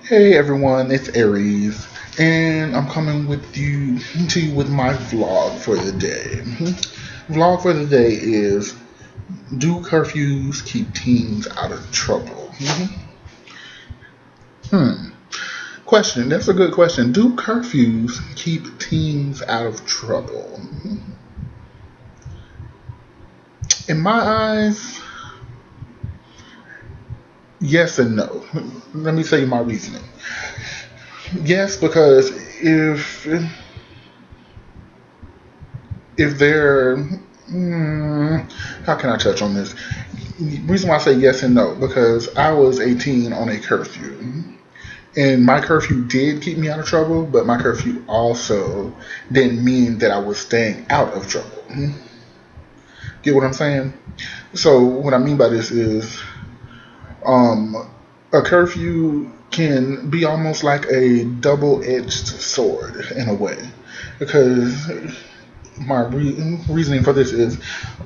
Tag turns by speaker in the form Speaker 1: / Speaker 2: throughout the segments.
Speaker 1: Hey everyone, it's Aries, and I'm coming to you with my vlog for the day. Vlog for the day is: do curfews keep teens out of trouble? Hmm. Question. That's a good question. Do curfews keep teens out of trouble? In my eyes, yes and no. Let me tell you my reasoning. Yes, because if they're how can I touch on this? Reason why I say yes and no, because I was 18 on a curfew, and my curfew did keep me out of trouble, but my curfew also didn't mean that I was staying out of trouble. Get what I'm saying? So what I mean by this is, um, a curfew can be almost like a double-edged sword in a way, because my reasoning for this is,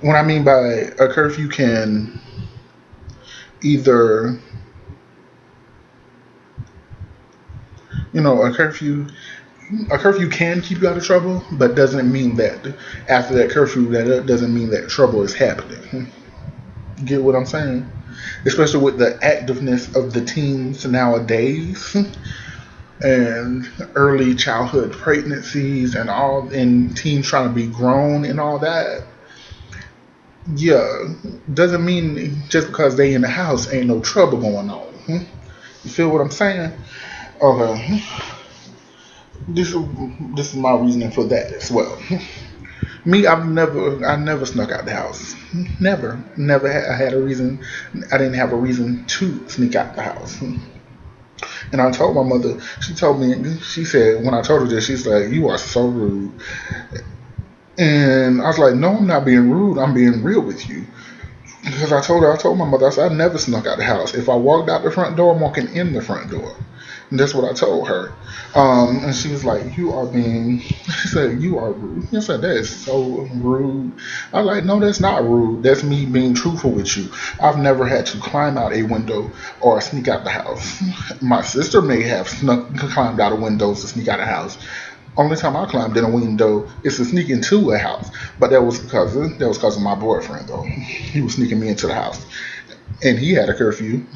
Speaker 1: what I mean by a curfew can either, a curfew can keep you out of trouble, but doesn't mean that after that curfew, that doesn't mean that trouble is happening. Get what I'm saying? Especially with the activeness of the teens nowadays, and early childhood pregnancies and teens trying to be grown and all that. Yeah, doesn't mean just because they in the house ain't no trouble going on. You feel what I'm saying? Okay, this is my reasoning for that as well. Me, I never snuck out the house. Never had a reason. I didn't have a reason to sneak out the house. And I told my mother. She told me. She said when I told her this, she's like, "You are so rude." And I was like, "No, I'm not being rude. I'm being real with you." Because I told my mother, I said, I never snuck out the house. If I walked out the front door, I'm walking in the front door. And that's what I told her. And she was like, you are being, she said, you are rude. I said, that is so rude. I was like, no, that's not rude. That's me being truthful with you. I've never had to climb out a window or sneak out the house. My sister may have climbed out of windows to sneak out of the house. Only time I climbed in a window is to sneak into a house, but that was because of my boyfriend though. He was sneaking me into the house, and he had a curfew.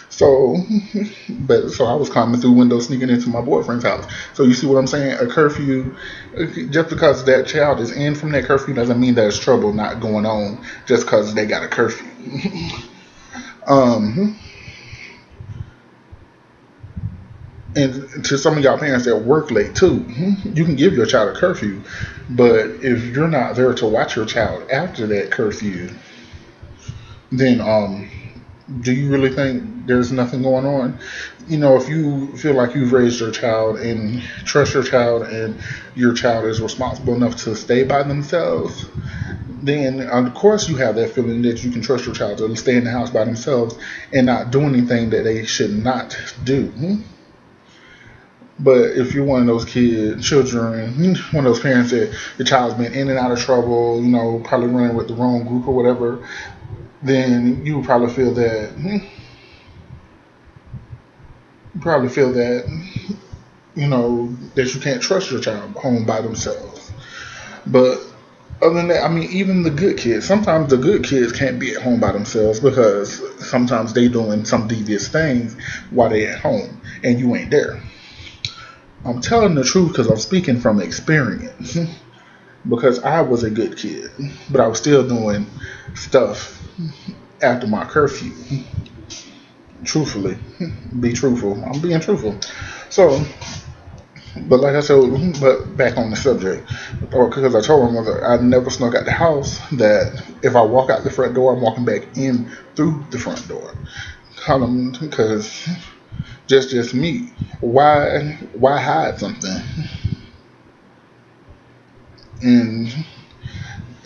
Speaker 1: So, so I was climbing through windows, sneaking into my boyfriend's house. So you see what I'm saying? A curfew, just because that child is in from that curfew doesn't mean there's trouble not going on just because they got a curfew. um, and to some of y'all parents that work late too, you can give your child a curfew, but if you're not there to watch your child after that curfew, then do you really think there's nothing going on? If you feel like you've raised your child and trust your child, and your child is responsible enough to stay by themselves, then of course you have that feeling that you can trust your child to stay in the house by themselves and not do anything that they should not do. But if you're one of those children, one of those parents that your child's been in and out of trouble, probably running with the wrong group or whatever, then you probably feel that, that you can't trust your child home by themselves. But other than that, I mean, even the good kids, sometimes the good kids can't be at home by themselves because sometimes they doing some devious things while they at home and you ain't there. I'm telling the truth because I'm speaking from experience. Because I was a good kid, but I was still doing stuff after my curfew. Truthfully, be truthful. I'm being truthful. So, but like I said, but back on the subject, or because I told my mother I never snuck out the house. That if I walk out the front door, I'm walking back in through the front door. Because just me. Why hide something? And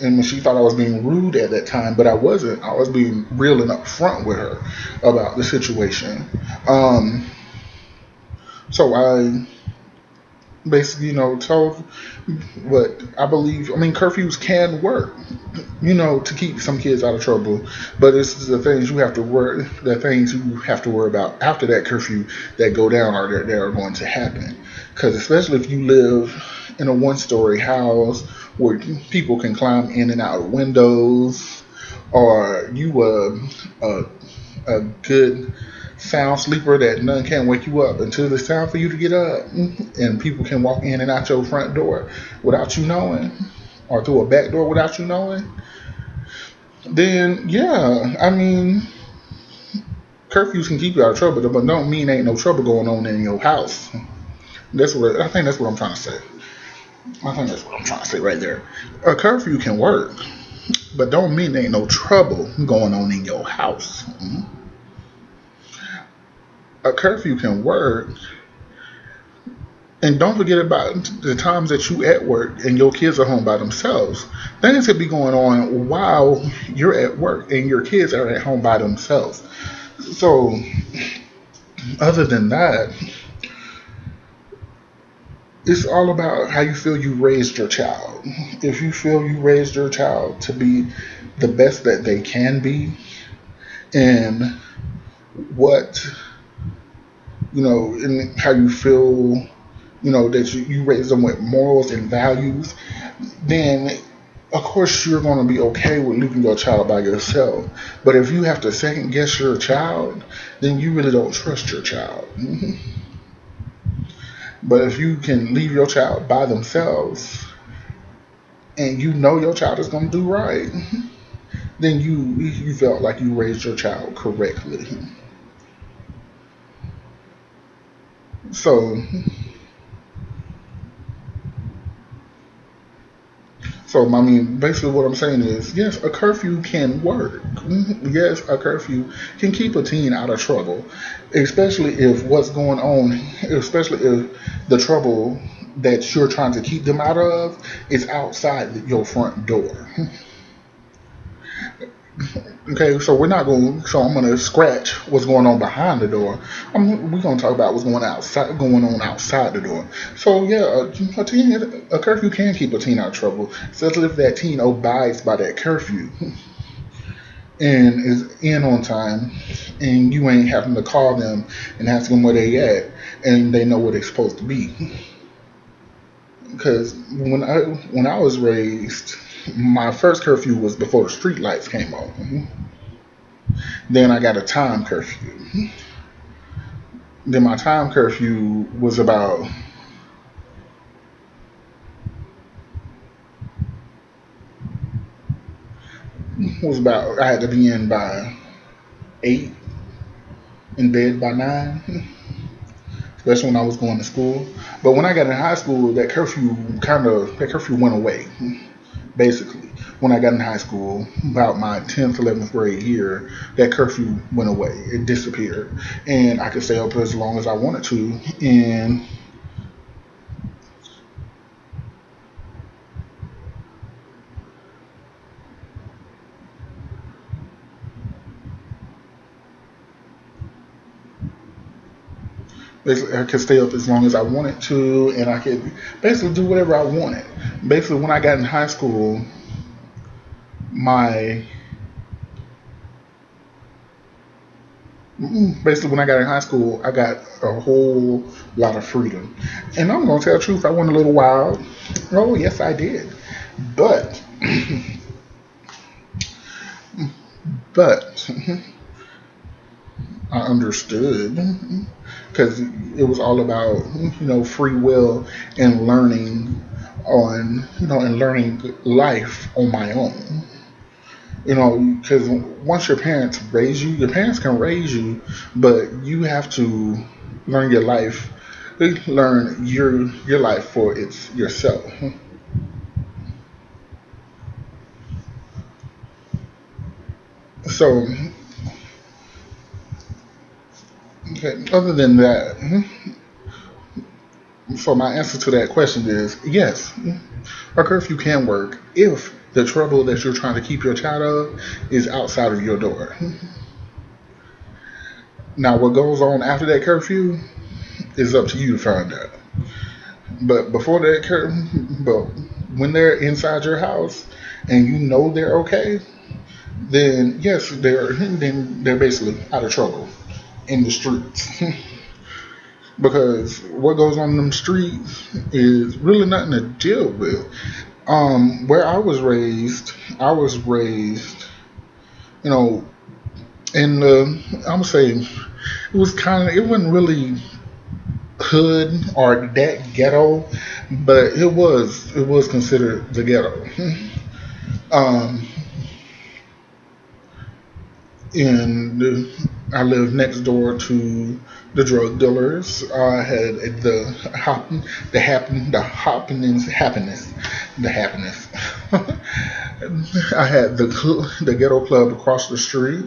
Speaker 1: and she thought I was being rude at that time, but I wasn't. I was being real and upfront with her about the situation. Um, so basically, told what I believe. I mean, curfews can work, to keep some kids out of trouble. But it's the things you have to worry about after that curfew that go down are that are going to happen. Because especially if you live in a one-story house where people can climb in and out of windows, or you a good sound sleeper that none can wake you up until it's time for you to get up, and people can walk in and out your front door without you knowing, or through a back door without you knowing, then yeah, I mean, curfews can keep you out of trouble, but don't mean ain't no trouble going on in your house. I think that's what I'm trying to say. I think that's what I'm trying to say right there. A curfew can work, but don't mean ain't no trouble going on in your house. A curfew can work, and don't forget about the times that you at work and your kids are home by themselves. Things could be going on while you're at work and your kids are at home by themselves. So, other than that, it's all about how you feel you raised your child. If you feel you raised your child to be the best that they can be, and what, and how you feel, that you raise them with morals and values, then of course you're going to be okay with leaving your child by yourself. But if you have to second guess your child, then you really don't trust your child. But if you can leave your child by themselves and you know your child is going to do right, then you felt like you raised your child correctly. So So, I mean, basically what I'm saying is, yes, a curfew can work. Yes, a curfew can keep a teen out of trouble, especially if what's going on, especially if the trouble that you're trying to keep them out of is outside your front door. Okay, so we're not going. So I'm going to scratch what's going on behind the door. We're going to talk about what's going on outside the door. So yeah, a curfew can keep a teen out of trouble, especially if that teen abides by that curfew and is in on time, and you ain't having to call them and ask them where they at, and they know where they're supposed to be. Because when I was raised, my first curfew was before the street lights came on. Then I got a time curfew. Then my time curfew was about I had to be in by 8, in bed by 9, especially when I was going to school. But when I got in high school, that curfew went away. Basically, when I got in high school, about my 10th, 11th grade year, that curfew went away. It disappeared, and I could stay up as long as I wanted to. And basically, I could stay up as long as I wanted to, and I could basically do whatever I wanted. Basically, when I got in high school, my basically when I got in high school, I got a whole lot of freedom. And I'm gonna tell the truth, I went a little wild. Oh yes, I did. But but I understood because it was all about free will and learning and learning life on my own. Because once your parents can raise you, but you have to learn your life, learn your life for it's yourself. So, okay, other than that, so my answer to that question is yes, a curfew can work if the trouble that you're trying to keep your child of is outside of your door. Now, what goes on after that curfew is up to you to find out. But before that, but when they're inside your house and you know they're okay, then yes, they're basically out of trouble in the streets. Because what goes on in them streets is really nothing to deal with. Where I was raised, you know, in the, I'm gonna say it was kind of, it wasn't really hood or that ghetto, but it was considered the ghetto. Um, and I lived next door to the drug dealers. I had the happiness. I had the ghetto club across the street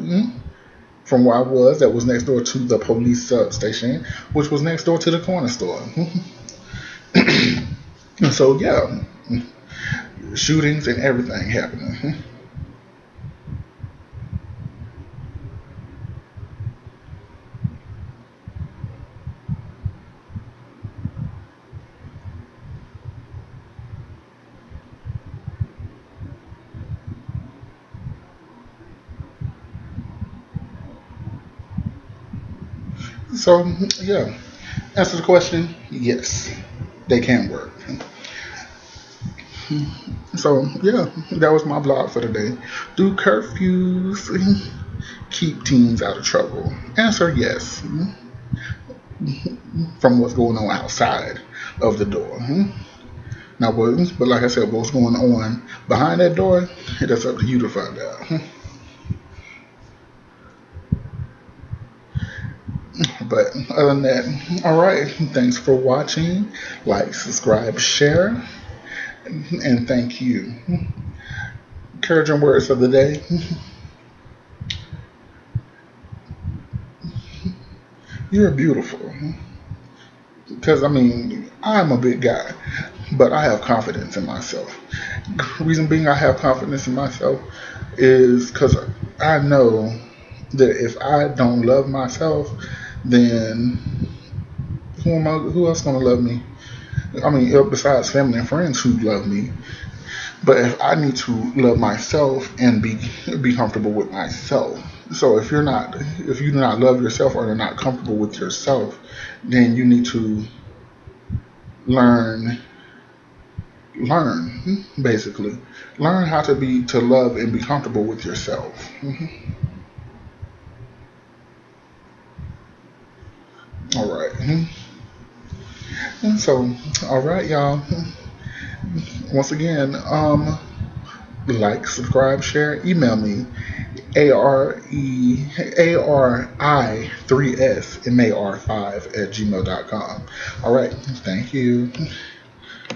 Speaker 1: from where I was. That was next door to the police substation, which was next door to the corner store. So yeah, shootings and everything happening. So yeah, answer the question. Yes, they can work. So yeah, that was my blog for today. Do curfews keep teens out of trouble? Answer yes. From what's going on outside of the door. Now, but like I said, what's going on behind that door, that's up to you to find out. But other than that, all right. Thanks for watching. Like, subscribe, share, and thank you. Encouraging words of the day. You're beautiful. Because, I mean, I'm a big guy, but I have confidence in myself. Reason being I have confidence in myself is because I know that if I don't love myself, then who else gonna love me? I mean, besides family and friends who love me. But if I need to love myself and be comfortable with myself. So if you do not love yourself or you're not comfortable with yourself, then you need to learn basically learn how to love and be comfortable with yourself. All right. And so, all right, y'all. Once again, like, subscribe, share, email me ARI3SMAR5 at gmail.com. All right. Thank you.